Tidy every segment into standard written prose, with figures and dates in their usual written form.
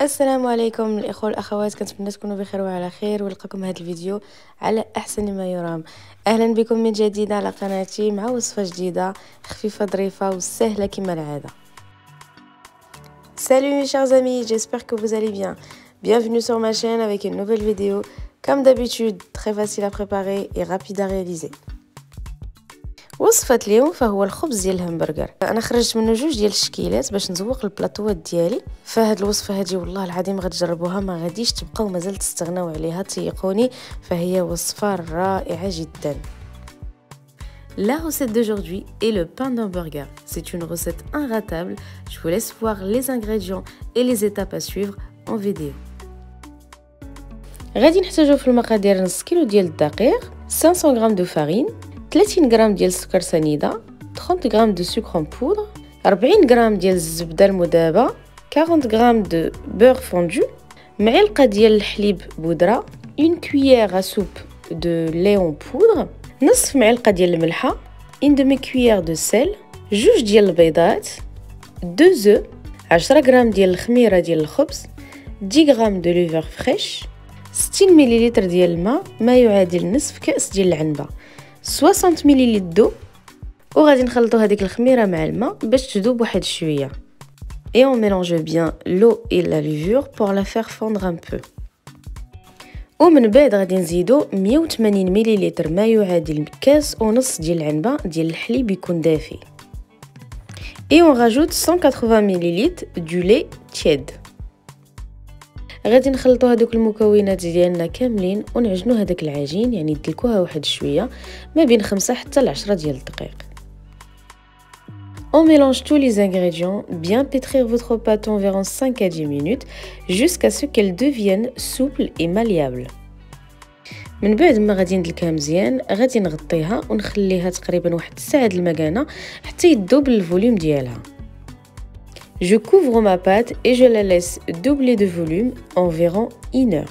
السلام عليكم الاخوه والاخوات، كنتمنى تكونوا بخير وعلى خير ولقاكم هذا الفيديو على احسن ما يرام. اهلا بكم من جديد على قناتي مع وصفه جديده خفيفه ظريفه وسهله كما العاده. Salut mes chers amis, j'espère que vous allez bien. Bienvenue sur ma chaîne avec une nouvelle vidéo, comme d'habitude très facile à préparer et rapide à réaliser. وصفة اليوم فهو الخبز ديال الهمبرغر. انا خرجت منه جوج ديال الشكيلات باش نزوق البلاطوات ديالي، فهاد الوصفه هذه والله العظيم غتجربوها ما غاديش تبقاو مازال تستغناو عليها، تيقوني فهي وصفه رائعه جدا. La recette d'aujourd'hui est le pain d'hamburger. C'est une recette inratable. Je vous laisse voir les ingrédients et les étapes à suivre en vidéo. غادي نحتاجو في المقادير نص كيلو ديال الدقيق، 500 غرام دو فارين، 30 غرام ديال السكر سنيده، 30 غرام دو سكر en poudre، 40 غرام ديال الزبده المذابه، 40 غرام دو beurre fondu، معلقه ديال الحليب بودره، une cuillère à soupe de lait en poudre، نصف معلقه ديال الملحه، une demi-cuillère de sel، جوج ديال البيضات، 2 œufs، 10 غرام ديال الخميره ديال الخبز، 10 غرام دو ليفر فريش، 60 مليلتر ديال الماء ما يعادل نصف كأس ديال العنبه، 60 مليلتر دو، وغادي نخلطوا هذيك الخميره مع الماء باش تذوب واحد شويه. Et on mélange bien l'eau et la levure pour la faire fondre un peu. ومن بعد غادي نزيدو 180 مليلتر ما يعادل كاس ونص ديال العنبه ديال الحليب يكون دافي. Et on rajoute 180 مليلتر du lait tiède. غادي نخلطوا هذوك المكونات ديالنا كاملين ونعجنوا هذاك العجين، يعني ندلكوها واحد شويه ما بين 5 حتى ل 10 ديال الدقائق. On mélange tous les ingrédients, bien pétrir votre pâte environ 5 à 10 minutes jusqu'à ce qu'elle devienne souple et malléable. من بعد ما غادي ندلكها مزيان غادي نغطيها ونخليها تقريبا واحد الساعه د المكانه حتى يذوب الفوليوم ديالها. Je couvre ma pâte et je la laisse doubler de volume environ 1 heure.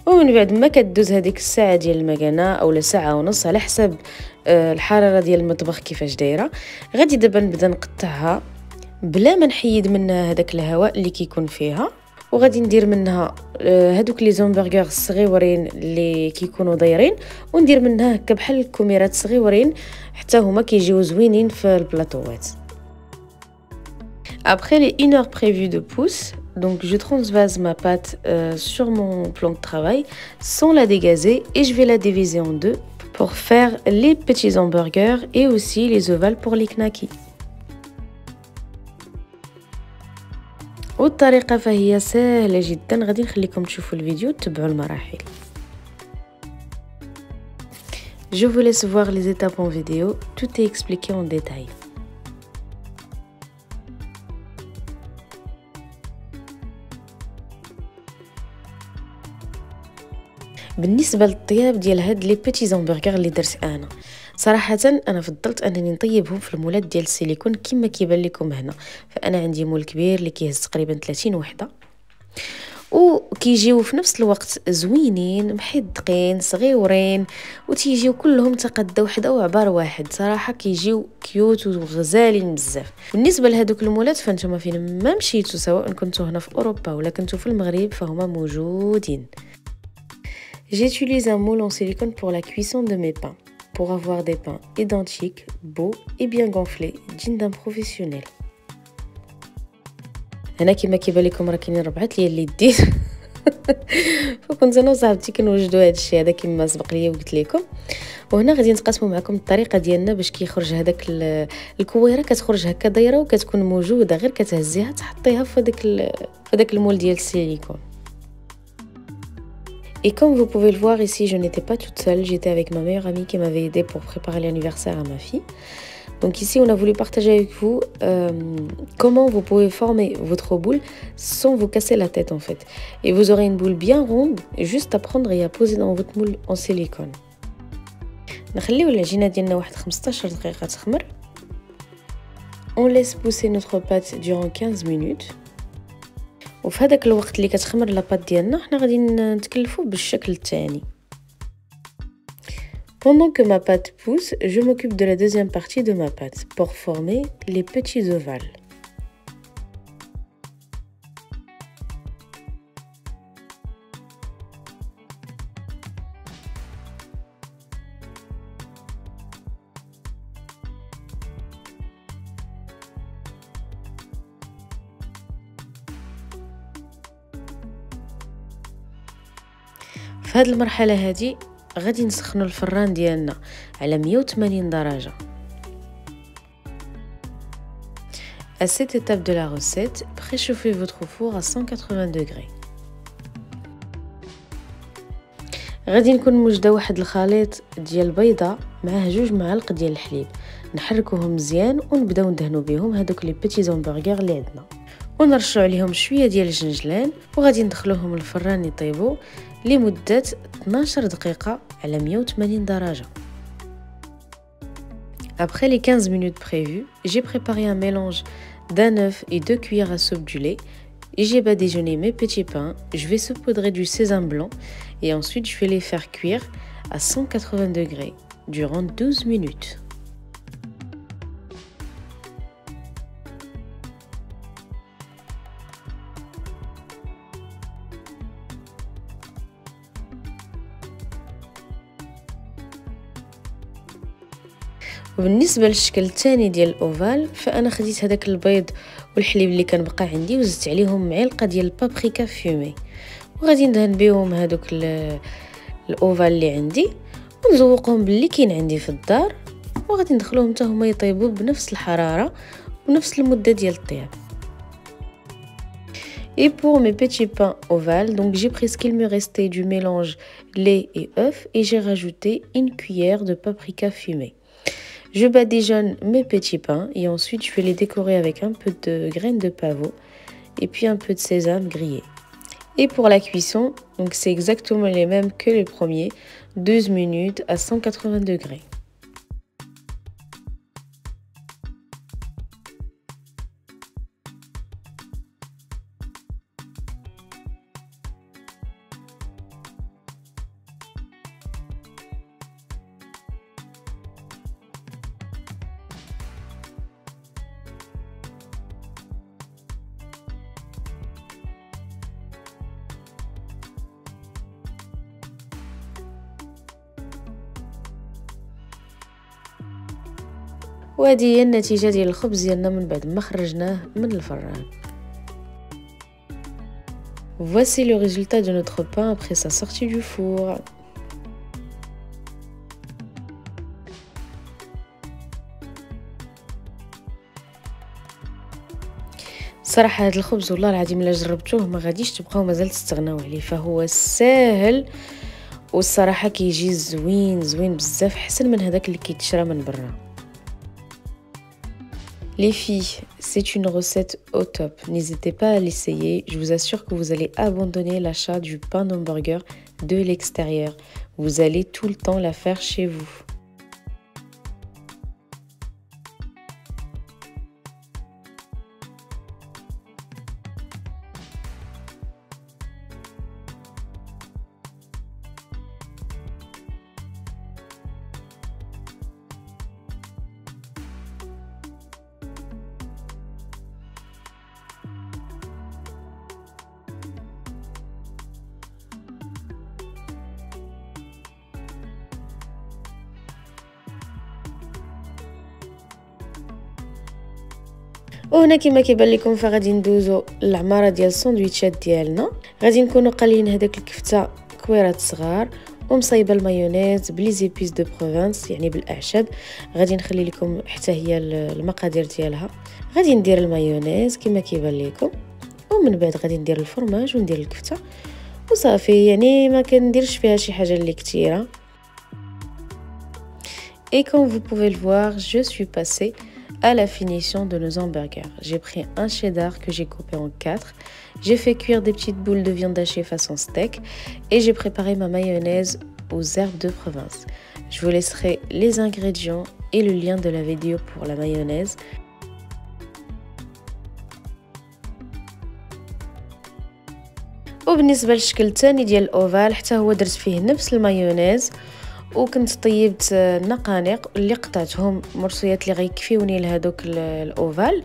ومن بعد ما كدوز هذيك الساعه ديال المكانه اولا ساعه ونص على حسب الحراره ديال المطبخ كيفاش دايره، غادي دابا نبدا نقطعها بلا ما نحيد منها هذاك الهواء اللي كيكون فيها، وغادي ندير منها هذوك لي زومبرغر الصغيورين اللي كيكونوا دايرين، وندير منها هكا بحال الكوميرات صغيورين حتى هما كيجيو زوينين في البلاطوات. Après les 1 heure prévue de pouce, donc je transvase ma pâte sur mon plan de travail sans la dégazer et je vais la diviser en deux pour faire les petits hamburgers et aussi les ovales pour les knackis. والطريقه فهي سهله جدا، غادي نخليكم تشوفوا الفيديو وتتبعوا المراحل. Je vous laisse voir les étapes en vidéo, tout est expliqué en détail. بالنسبه للطياب ديال هاد لي بيتي زامبرغر اللي درت انا، صراحه انا فضلت انني نطيبهم في المولات ديال السيليكون كما كيبان لكم هنا. فانا عندي مول كبير اللي كيهز تقريبا 30 وحده، وكيجيو في نفس الوقت زوينين محدقين صغيورين، وتيجيو كلهم تقدا وحده وعبار واحد. صراحه كيجيو كيوت وغزالين بزاف. بالنسبه لهذوك المولات فانتم فين ما مشيتوا، سواء كنتوا هنا في اوروبا ولا كنتوا في المغرب، فهما موجودين. J'utilise un moule en silicone pour la cuisson de mes pains, pour avoir des pains identiques, beaux et bien gonflés, dignes d'un professionnel. هنا كما كيبان لكم راه كاينين 4 ديال اليدين فكنت انا وصاحبتي كنوجدوا هذا الشيء هذا كما سبق ليا وقلت لكم. وهنا غادي نتقاسموا معكم الطريقه ديالنا باش كيخرج هذاك الكويره، كتخرج هكا دايره وكتكون موجوده، غير كتهزيها تحطيها في هذاك المول ديال السيليكون. Et comme vous pouvez le voir ici, je n'étais pas toute seule, j'étais avec ma meilleure amie qui m'avait aidée pour préparer l'anniversaire à ma fille. Donc ici, on a voulu partager avec vous comment vous pouvez former votre boule sans vous casser la tête en fait. Et vous aurez une boule bien ronde, juste à prendre et à poser dans votre moule en silicone. نخليو العجينه ديالنا واحد 15 دقيقه تخمر. On laisse pousser notre pâte durant 15 minutes. وفي هذاك الوقت اللي كتخمر لاباط ديالنا حنا غادي نتكلفوا بالشكل الثاني. Pendant que ma pâte pousse, je m'occupe de la deuxième partie de ma pâte pour former les petits ovales. في هذه المرحله هذه غادي نسخنوا الفران ديالنا على 180 درجه. À cette étape de la recette, préchauffez votre four à 180 degrés. غادي نكون موجده واحد الخليط ديال البيضه معاه 2 معالق ديال الحليب، نحركوهم مزيان ونبداو ندهنوا بهم هذوك لي بيتي زومبرغر اللي عندنا، ونرشوا عليهم شويه ديال الجنجلان، وغادي ندخلوهم الفران يطيبوا لمده 12 دقيقه على 180 درجه. Après les 15 minutes prévues, j'ai préparé un mélange d'un œuf et 2 cuillères à soupe du lait. Et j'ai badigeonné mes petits pains. Je vais saupoudrer du sésame blanc et ensuite je vais les faire cuire à 180 degrés durant 12 minutes. وبالنسبه للشكل الثاني ديال الاوفال، فانا خديت هذاك البيض والحليب اللي كان بقى عندي وزدت عليهم معلقه ديال البابريكا فيمي، وغادي ندهن بهم هذوك الاوفال اللي عندي ونزوقهم باللي كاين عندي في الدار، وغادي ندخلوهم حتى هما يطيبوا بنفس الحراره ونفس المده ديال الطياب. Et pour mes petits pains ovales, donc j'ai pris ce qu'il me restait du mélange lait et œuf et j'ai rajouté une cuillère de paprika fumée. Je badigeonne mes petits pains et ensuite je vais les décorer avec un peu de graines de pavot et puis un peu de sésame grillé. Et pour la cuisson, donc c'est exactement les mêmes que les premiers, 12 minutes à 180 degrés. وهذه هي النتيجة ديال الخبز ديالنا من بعد ما خرجناه من الفران. Voici le résultat de notre pain après sa sortie du four. صراحة هذا الخبز والله العظيم الا جربتوه ما غاديش تبقاو مازال تستغناو عليه، فهو ساهل والصراحة كيجي زوين بزاف، حسن من هذاك اللي كيتشرى من برا. Les filles, c'est une recette au top. N'hésitez pas à l'essayer. Je vous assure que vous allez abandonner l'achat du pain d'hamburger de l'extérieur. Vous allez tout le temps la faire chez vous. وهنا كما كيبان لكم فغادي ندوزو للعماره ديال الساندويتشات ديالنا. غادي نكونوا قالين هذاك الكفته كويرات صغار ومصايبه المايونيز بلي زيبيس دو بروفانس يعني بالاعشاب. غادي نخلي لكم حتى هي المقادير ديالها. غادي ندير المايونيز كما كيبان لكم، ومن بعد غادي ندير الفرماج وندير الكفته وصافي، يعني ما كنديرش فيها شي حاجه اللي كثيره. Et comme vous pouvez le voir, je suis passée à la finition de nos hamburgers. J'ai pris un cheddar que j'ai coupé en 4. J'ai fait cuire des petites boules de viande hachée façon steak et j'ai préparé ma mayonnaise aux herbes de province. Je vous laisserai les ingrédients et le lien de la vidéo pour la mayonnaise. وبالنسبه للشكل الثاني ديال الاوفال حتى هو درت فيه نفس المايونيز، وكنت طيبت النقانق اللي قطعتهم مرصيات اللي غيكفيوني لهذوك الاوفال،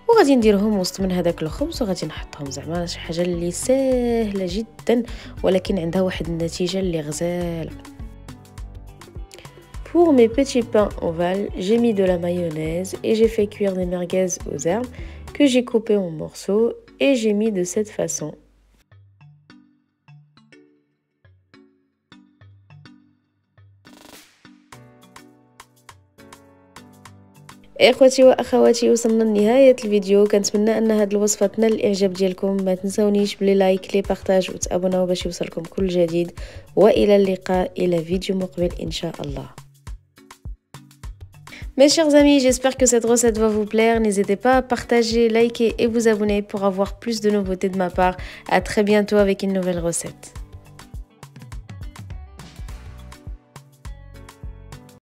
وغادي نديرهم وسط من هذاك الخبز وغادي نحطهم. زعما شي حاجه اللي سهله جدا ولكن عندها واحد النتيجه اللي غزاله. Pour mes petits pains ovales, j'ai mis de la mayonnaise et j'ai fait cuire des merguez aux herbes que j'ai coupées en morceaux et j'ai mis de cette façon. اخوتي واخواتي، وصلنا لنهايه الفيديو. كنتمنى ان هذه الوصفه تنال الاعجاب ديالكم. ما تنسونيش بلي لايك لي بارطاج وتابوناو باش يوصلكم كل جديد. والى اللقاء الى فيديو مقبل ان شاء الله. Mes chers amis, j'espère que cette recette va vous plaire. N'hésitez pas à partager, liker et vous abonner pour avoir plus de nouveautés de ma part. À très bientôt avec une nouvelle recette.